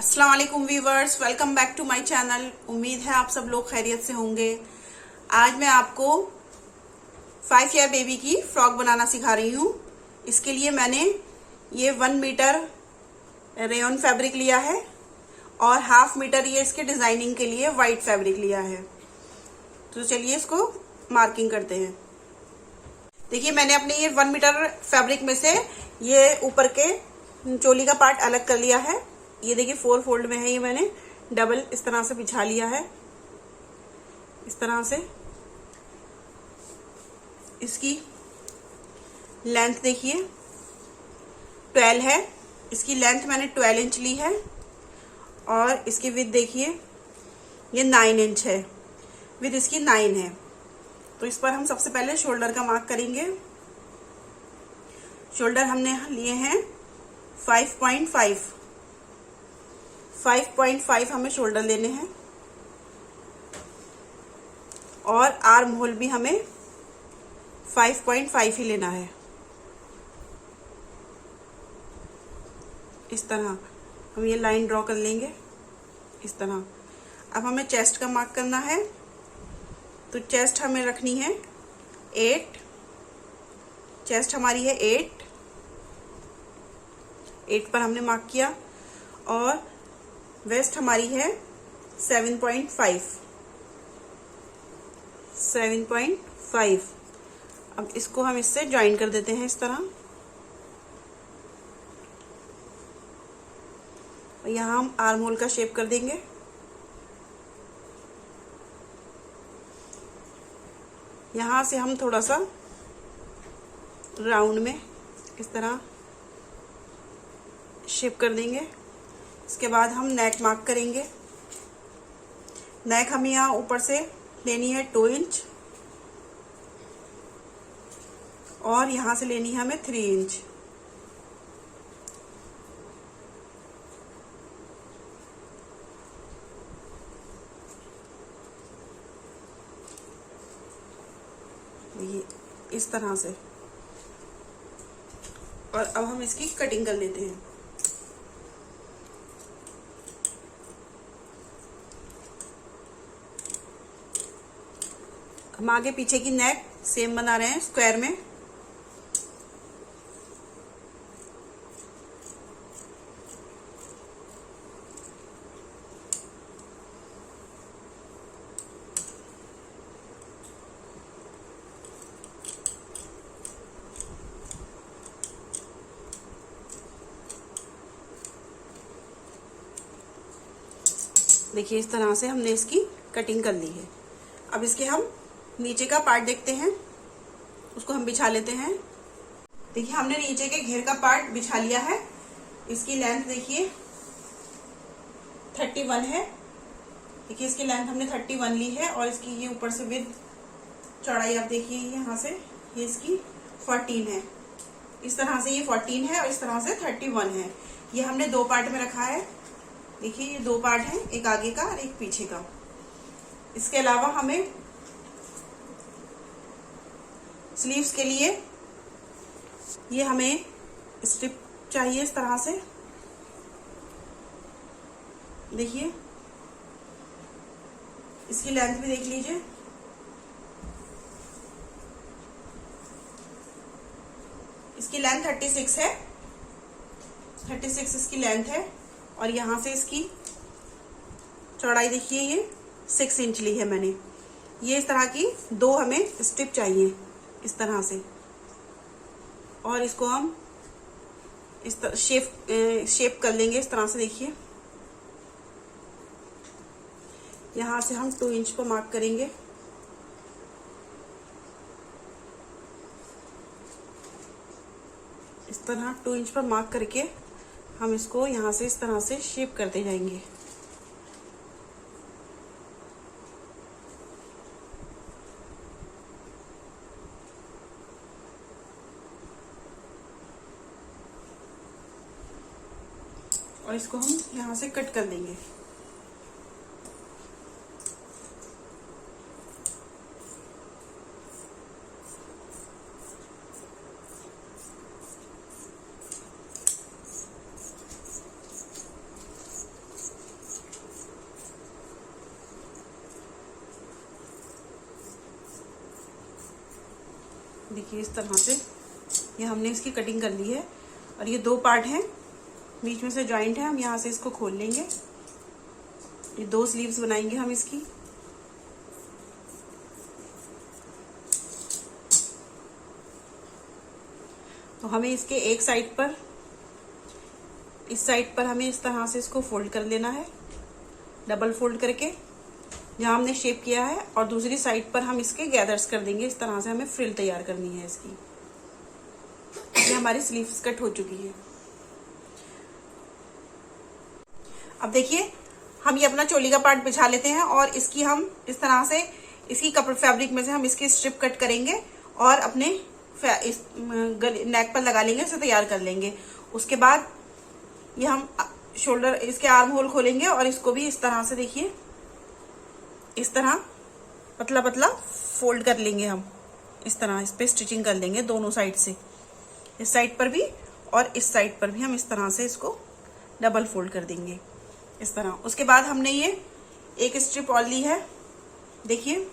अस्सलाम वालेकुम viewers, welcome back to my channel. उम्मीद है आप सब लोग खैरियत से होंगे। आज मैं आपको 5 ईयर बेबी की फ्रॉक बनाना सिखा रही हूँ। इसके लिए मैंने ये 1 मीटर रेयन फैब्रिक लिया है और 1/2 मीटर ये इसके डिजाइनिंग के लिए वाइट फैब्रिक लिया है। तो चलिए इसको मार्किंग करते हैं। देखिए, मैंने अपने ये 1 मीटर फैब्रिक में से ये ऊपर के चोली का पार्ट अलग कर लिया है। ये देखिए 4 फोल्ड में है। ये मैंने डबल इस तरह से बिछा लिया है। इस तरह से इसकी लेंथ देखिए 12 है। इसकी लेंथ मैंने 12 इंच ली है और इसकी विड्थ देखिए ये 9 इंच है। विड्थ इसकी 9 है। तो इस पर हम सबसे पहले शोल्डर का मार्क करेंगे। शोल्डर हमने लिए हैं 5.5 हमें शोल्डर लेने हैं और आर्म होल भी हमें 5.5 ही लेना है। इस तरह हम ये लाइन ड्रॉ कर लेंगे इस तरह। अब हमें चेस्ट का मार्क करना है। तो चेस्ट हमें रखनी है 8। चेस्ट हमारी है 8 पर हमने मार्क किया और वेस्ट हमारी है 7.5। अब इसको हम इससे ज्वाइन कर देते हैं इस तरह। यहाँ हम आर्म होल का शेप कर देंगे। यहाँ से हम थोड़ा सा राउंड में इस तरह शेप कर देंगे। इसके बाद हम नेक मार्क करेंगे। नेक हमें यहाँ ऊपर से लेनी है 2 इंच और यहाँ से लेनी है हमें 3 इंच। ये इस तरह से। और अब हम इसकी कटिंग कर लेते हैं। हम आगे पीछे की नेक सेम बना रहे हैं स्क्वायर में। देखिए इस तरह से हमने इसकी कटिंग कर ली है। अब इसके हम नीचे का पार्ट देखते हैं, उसको हम बिछा लेते हैं। देखिए हमने नीचे के घेर का पार्ट बिछा लिया है। इसकी लेंथ देखिए 31 है। देखिए इसकी लेंथ हमने 31 ली है और इसकी ये ऊपर से विड्थ चौड़ाई आप देखिए यहाँ से ये इसकी 14 है। इस तरह से ये 14 है और इस तरह से 31 है। ये हमने 2 पार्ट में रखा है। देखिए ये 2 पार्ट हैं, एक आगे का और एक पीछे का। इसके अलावा हमें स्लीव्स के लिए ये हमें स्ट्रिप चाहिए इस तरह से। देखिए इसकी लेंथ भी देख लीजिए। इसकी लेंथ 36 है। 36 इसकी लेंथ है और यहाँ से इसकी चौड़ाई देखिए ये 6 इंच ली है मैंने। ये इस तरह की 2 हमें स्ट्रिप चाहिए इस तरह से। और इसको हम इस तरह शेप कर लेंगे इस तरह से। देखिए यहाँ से हम 2 इंच पर मार्क करेंगे। इस तरह 2 इंच पर मार्क करके हम इसको यहाँ से इस तरह से शेप करते जाएंगे। और इसको हम यहाँ से कट कर देंगे। देखिए इस तरह से ये हमने इसकी कटिंग कर ली है और ये 2 पार्ट हैं, बीच में से जॉइंट है। हम यहाँ से इसको खोल लेंगे। ये 2 स्लीव्स बनाएंगे हम इसकी। तो हमें इसके एक साइड पर, इस साइड पर हमें इस तरह से इसको फोल्ड कर लेना है, डबल फोल्ड करके जहाँ हमने शेप किया है, और दूसरी साइड पर हम इसके गैदर्स कर देंगे। इस तरह से हमें फ्रिल तैयार करनी है इसकी। ये हमारी स्लीव्स कट हो चुकी है। अब देखिए हम ये अपना चोली का पार्ट बिछा लेते हैं और इसकी हम इस तरह से इसकी कपड़े फैब्रिक में से हम इसकी स्ट्रिप कट करेंगे और अपने इस नेक पर लगा लेंगे, इसे तैयार कर लेंगे। उसके बाद ये हम शोल्डर, इसके आर्म होल खोलेंगे और इसको भी इस तरह से देखिए इस तरह पतला पतला फोल्ड कर लेंगे हम। इस तरह इस पे स्टिचिंग कर लेंगे दोनों साइड से, इस साइड पर भी और इस साइड पर भी हम इस तरह से इसको डबल फोल्ड कर देंगे इस तरह। उसके बाद हमने ये एक स्ट्रिप और ली है। देखिए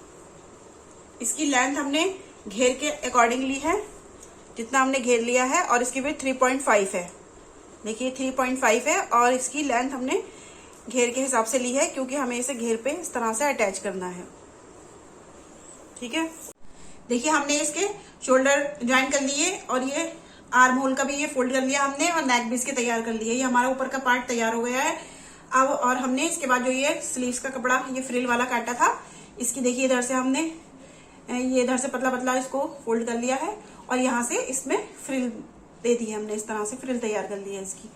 इसकी लेंथ हमने घेर के अकॉर्डिंग ली है, जितना हमने घेर लिया है, और इसकी विड्थ 3.5 है। देखिए 3.5 है और इसकी लेंथ हमने घेर के हिसाब से ली है, क्योंकि हमें इसे घेर पे इस तरह से अटैच करना है। ठीक है, देखिए हमने इसके शोल्डर ज्वाइन कर लिए और ये आर्म होल का भी ये फोल्ड कर लिया हमने और नेक भी इसके तैयार कर लिया। ये हमारा ऊपर का पार्ट तैयार हो गया है अब। और हमने इसके बाद जो ये स्लीव्स का कपड़ा ये फ्रिल वाला काटा था, इसकी देखिए इधर से हमने ये इधर से पतला पतला इसको फोल्ड कर लिया है और यहाँ से इसमें फ्रिल दे दी है हमने। इस तरह से फ्रिल तैयार कर ली है इसकी।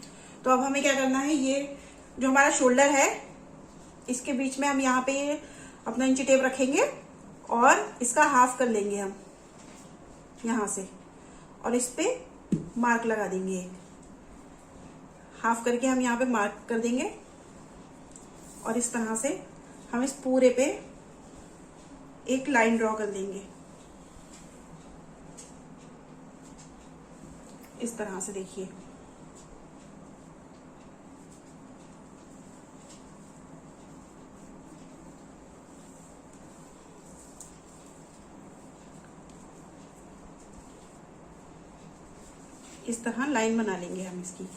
तो अब हमें क्या करना है, ये जो हमारा शोल्डर है इसके बीच में हम यहाँ पे ये अपना इंची टेप रखेंगे और इसका हाफ कर लेंगे हम यहाँ से, और इस पे मार्क लगा देंगे। हाफ करके हम यहाँ पे मार्क कर देंगे और इस तरह से हम इस पूरे पे एक लाइन ड्रॉ कर देंगे इस तरह से। देखिए इस तरह लाइन बना लेंगे हम इसकी।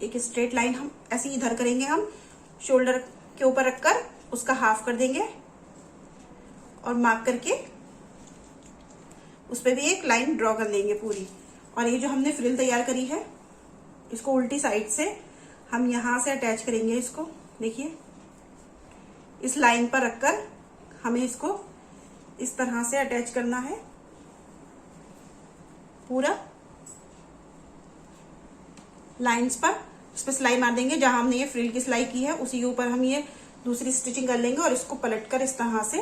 एक स्ट्रेट लाइन हम ऐसे इधर करेंगे, हम शोल्डर के ऊपर रखकर उसका हाफ कर देंगे और मार्क करके उस पे भी एक लाइन ड्रॉ कर लेंगे पूरी। और ये जो हमने फ्रिल तैयार करी है इसको उल्टी साइड से हम यहां से अटैच करेंगे इसको। देखिए इस लाइन पर रखकर हमें इसको इस तरह से अटैच करना है पूरा लाइंस पर। इस पर सिलाई मार देंगे, जहां हमने ये फ्रिल की सिलाई की है उसी के ऊपर हम ये दूसरी स्टिचिंग कर लेंगे और इसको पलटकर इस तरह से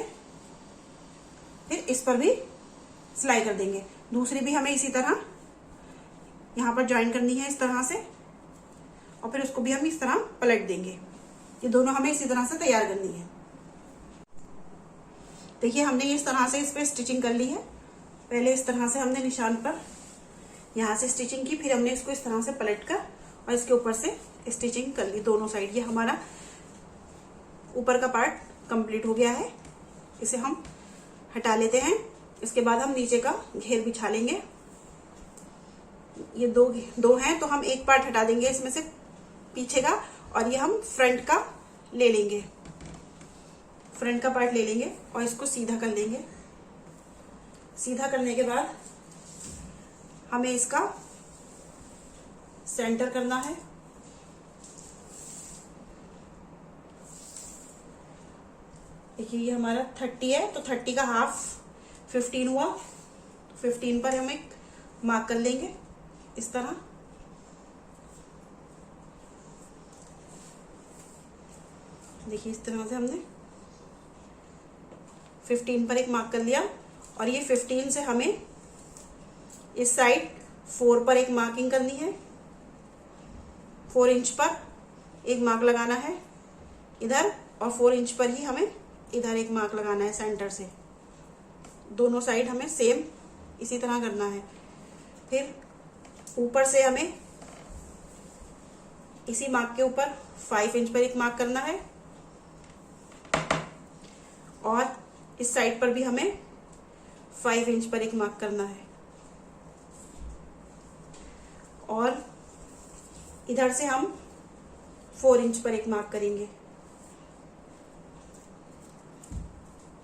फिर इस पर भी सिलाई कर देंगे। दूसरी भी हमें इसी तरह यहाँ पर ज्वाइन करनी है इस तरह से, और फिर उसको भी हम इस तरह पलट देंगे। ये दोनों हमें इसी तरह से तैयार करनी है। देखिए हमने इस तरह से इस पर स्टिचिंग कर ली है। पहले इस तरह से हमने निशान पर यहाँ से स्टिचिंग की, फिर हमने इसको इस तरह से पलट कर और इसके ऊपर से स्टिचिंग कर ली दोनों साइड। ये हमारा ऊपर का पार्ट कंप्लीट हो गया है। इसे हम हटा लेते हैं। इसके बाद हम नीचे का घेर बिछा लेंगे। ये दो हैं तो हम एक पार्ट हटा देंगे इसमें से पीछे का, और ये हम फ्रंट का ले लेंगे। फ्रंट का पार्ट ले लेंगे और इसको सीधा कर लेंगे। सीधा करने के बाद हमें इसका सेंटर करना है। देखिए ये हमारा 30 है तो 30 का हाफ 15 हुआ। 15 पर हम एक मार्क कर लेंगे इस तरह। देखिए इस तरह से हमने 15 पर एक मार्क कर लिया, और ये 15 से हमें इस साइड 4 पर एक मार्किंग करनी है। 4 इंच पर एक मार्क लगाना है इधर, और 4 इंच पर ही हमें इधर एक मार्क लगाना है सेंटर से। दोनों साइड हमें सेम इसी तरह करना है। फिर ऊपर से हमें इसी मार्क के ऊपर 5 इंच पर एक मार्क करना है, और इस साइड पर भी हमें 5 इंच पर एक मार्क करना है और इधर से हम 4 इंच पर एक मार्क करेंगे।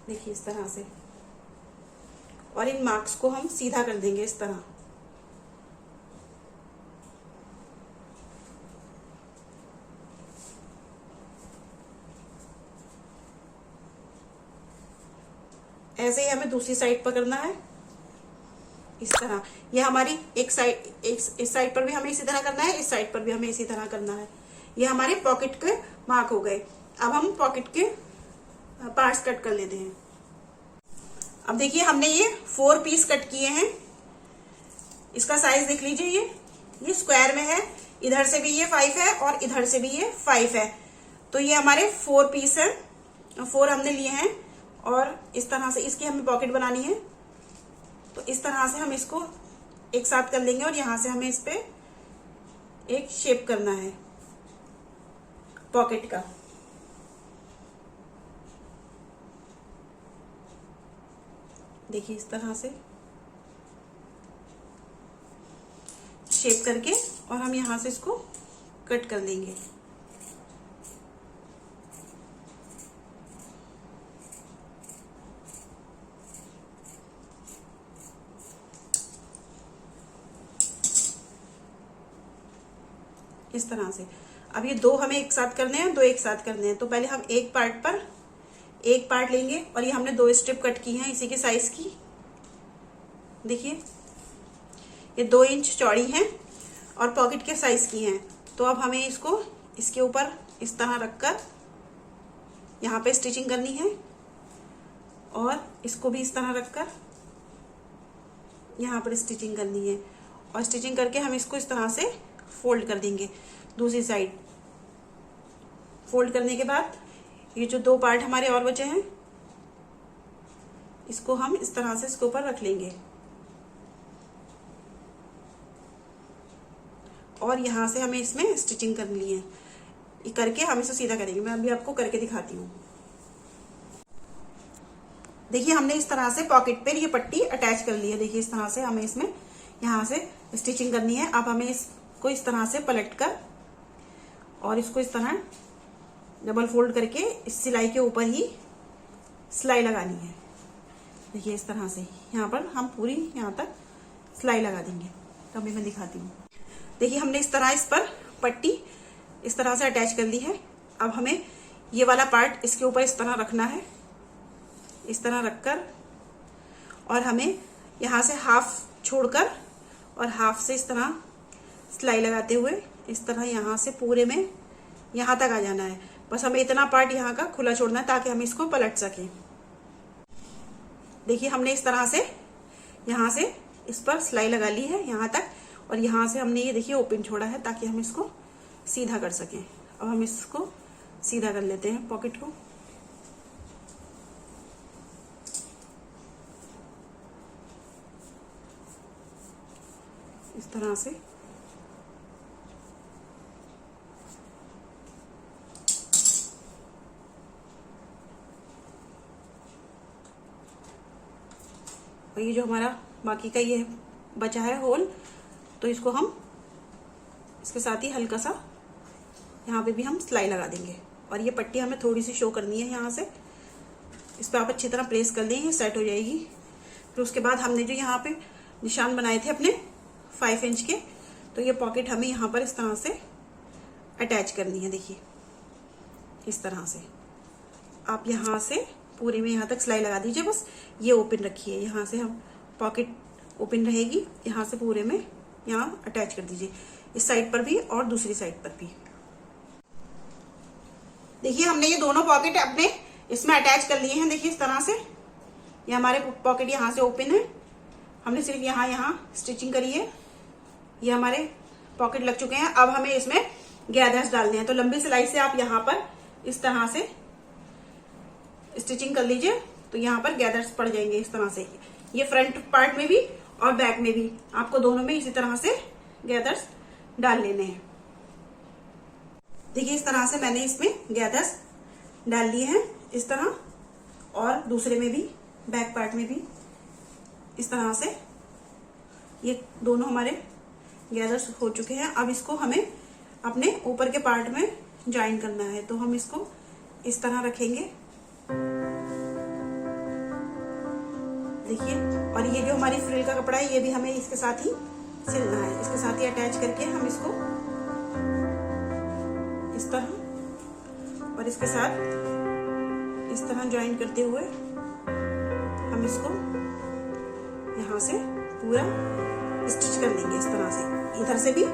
देखिए इस तरह से, और इन मार्क्स को हम सीधा कर देंगे इस तरह। ऐसे ही हमें दूसरी साइड पर करना है इस तरह। ये हमारी एक साइड, इस साइड पर भी हमें इसी तरह करना है, इस साइड पर भी हमें इसी तरह करना है। ये हमारे पॉकेट के मार्क हो गए। अब हम पॉकेट के पार्ट्स कट कर लेते हैं। अब देखिए हमने ये 4 पीस कट किए हैं। इसका साइज देख लीजिए, ये स्क्वायर में है। इधर से भी ये 5 है और इधर से भी ये 5 है। तो ये हमारे 4 पीस है, 4 हमने लिए हैं। और इस तरह से इसकी हमें पॉकेट बनानी है, तो इस तरह से हम इसको एक साथ कर लेंगे और यहां से हमें इस पे एक शेप करना है पॉकेट का। देखिए इस तरह से शेप करके और हम यहां से इसको कट कर लेंगे। इस तरह से। अब ये 2 हमें एक साथ करने हैं, 2 एक साथ करने हैं। तो पहले हम एक पार्ट पर एक पार्ट लेंगे और ये हमने 2 स्ट्रिप कट की हैं इसी के साइज की। देखिए ये 2 इंच चौड़ी हैं और पॉकेट के साइज की हैं। तो अब हमें इसको इसके ऊपर इस तरह रखकर यहाँ पे स्टिचिंग करनी है और इसको भी इस तरह रखकर यहाँ पर स्टिचिंग करनी है। और स्टिचिंग करके हम इसको इस तरह से फोल्ड कर देंगे दूसरी साइड। फोल्ड करने के बाद ये जो 2 पार्ट हमारे और बचे हैं, इसको हम इस तरह से इसके ऊपर रख लेंगे और यहां से हमें इसमें स्टिचिंग करनी है। ये करके हम इसे सीधा करेंगे। मैं अभी आपको करके दिखाती हूँ। देखिए हमने इस तरह से पॉकेट पे ये पट्टी अटैच कर ली है। देखिए इस तरह से हमें इसमें यहां से स्टिचिंग करनी है। अब हमें इसको इस तरह से पलट कर और इसको इस तरह डबल फोल्ड करके इस सिलाई के ऊपर ही सिलाई लगानी है। देखिए इस तरह से यहाँ पर हम पूरी यहाँ तक सिलाई लगा देंगे। तो अभी मैं दिखाती हूँ। देखिए हमने इस तरह इस पर पट्टी इस तरह से अटैच कर ली है। अब हमें ये वाला पार्ट इसके ऊपर इस तरह रखना है, इस तरह रखकर और हमें यहाँ से हाफ छोड़कर और हाफ से इस तरह सिलाई लगाते हुए इस तरह यहाँ से पूरे में यहाँ तक आ जाना है। बस हमें इतना पार्ट यहाँ का खुला छोड़ना है ताकि हम इसको पलट सकें। देखिए हमने इस तरह से यहाँ से इस पर सिलाई लगा ली है यहाँ तक और यहाँ से हमने ये देखिए ओपन छोड़ा है ताकि हम इसको सीधा कर सकें। अब हम इसको सीधा कर लेते हैं पॉकेट को। इस तरह से और ये जो हमारा बाकी का ये बचा है होल, तो इसको हम इसके साथ ही हल्का सा यहाँ पे भी हम सिलाई लगा देंगे। और ये पट्टी हमें थोड़ी सी शो करनी है यहाँ से। इस पर आप अच्छी तरह प्रेस कर देंगे, सेट हो जाएगी। फिर उसके बाद हमने जो यहाँ पे निशान बनाए थे अपने 5 इंच के, तो ये पॉकेट हमें यहाँ पर इस तरह से अटैच करनी है। देखिए इस तरह से आप यहाँ से पूरे में यहाँ तक सिलाई लगा दीजिए। बस ये ओपन रखिए, यहाँ से हम पॉकेट ओपन रहेगी, यहाँ से पूरे में यहाँ अटैच कर दीजिए, इस साइड पर भी और दूसरी साइड पर भी। देखिए हमने ये दोनों पॉकेट अपने इसमें अटैच कर लिए हैं। देखिए इस तरह से ये हमारे पॉकेट यहाँ से ओपन है। हमने सिर्फ यहाँ स्टिचिंग करी है। ये हमारे पॉकेट लग चुके हैं। अब हमें इसमें गैदर्स डालने हैं। तो लंबी सिलाई से आप यहाँ पर इस तरह से स्टिचिंग कर लीजिए, तो यहाँ पर गैदर्स पड़ जाएंगे इस तरह से। ये फ्रंट पार्ट में भी और बैक में भी आपको दोनों में इसी तरह से गैदर्स डाल लेने हैं। देखिए इस तरह से मैंने इसमें गैदर्स डाल लिए हैं इस तरह। और दूसरे में भी, बैक पार्ट में भी इस तरह से ये दोनों हमारे गैदर हो चुके हैं। अब इसको हमें अपने ऊपर के पार्ट में ज्वाइन करना है, तो हम इसको इस तरह रखेंगे, देखिए। और ये जो हमारी फ्रिल का कपड़ा है ये भी हमें इसके साथ ही सिलना है, इसके साथ ही अटैच करके हम इसको इस तरह और इसके साथ इस तरह ज्वाइन करते हुए हम इसको यहाँ से पूरा स्टिच कर लेंगे इस तरह से, इधर से भी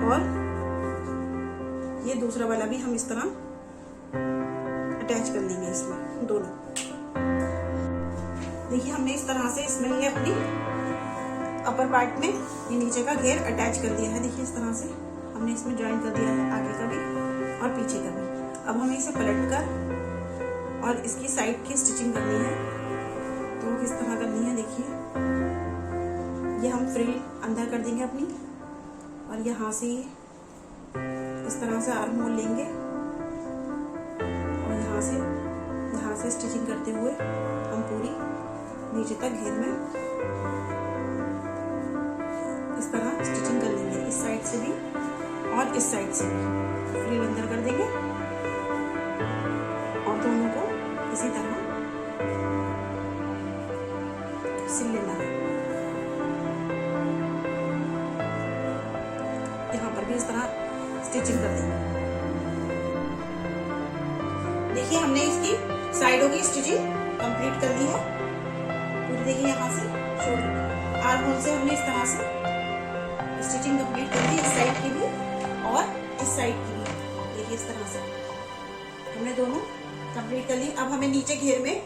और ये दूसरा वाला भी हम इस तरह अटैच कर लेंगे इसमें दोनों। देखिए हमने इस तरह से इसमें ये अपनी अपर पार्ट में ये नीचे का घेर अटैच कर दिया है। देखिए इस तरह से हमने इसमें ज्वाइन कर दिया है, आगे का भी और पीछे का भी। अब हमें इसे पलट कर और इसकी साइड की स्टिचिंग करनी है, तो किस तरह करनी है देखिए। ये हम फ्रिल अंदर कर देंगे अपनी और यहाँ से इस तरह से आर्म होल लेंगे और यहाँ से स्टिचिंग करते हुए हम पूरी नीचे तक घेर में इस तरह स्टिचिंग कर लेंगे, इस साइड से भी और इस साइड से भी फ्रिल अंदर कर देंगे और दोनों को इसी तरह सिल लेना है। यहाँ पर भी इस तरह स्टिचिंग कर देंगे। देखिए हमने इसकी साइडों की स्टिचिंग कंप्लीट कर ली है पूरी। देखिए यहाँ से शोल्डर आर्म होल से हमने इस तरह से स्टिचिंग कंप्लीट कर दी, इस साइड की भी और इस साइड की भी। देखिए इस तरह से हमने दोनों कंप्लीट कर ली। अब हमें नीचे घेर में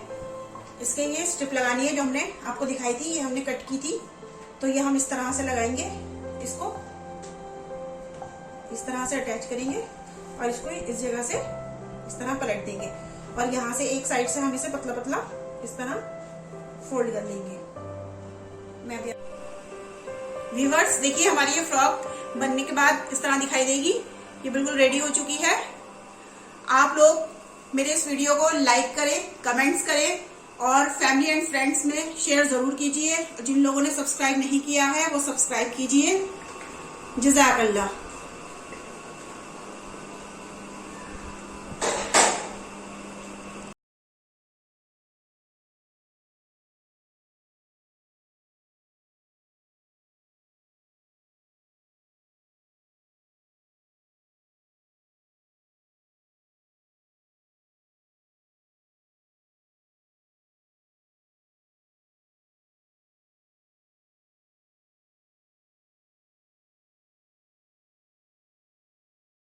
इसके ये स्ट्रिप लगानी है जो हमने आपको दिखाई थी, ये हमने कट की थी, तो ये हम इस तरह से लगाएंगे, इसको इस तरह से अटैच करेंगे और इसको इस जगह से इस तरह पलट देंगे और यहाँ से एक साइड से हम इसे पतला पतला इस तरह फोल्ड कर लेंगे। मैं भी व्यूअर्स देखिए हमारी ये फ्रॉक बनने के बाद इस तरह दिखाई देगी, ये बिल्कुल रेडी हो चुकी है। आप लोग मेरे इस वीडियो को लाइक करें, कमेंट्स करें और फैमिली एंड फ्रेंड्स में शेयर जरूर कीजिए। जिन लोगों ने सब्सक्राइब नहीं किया है वो सब्सक्राइब कीजिए। जज़ाकल्लाह।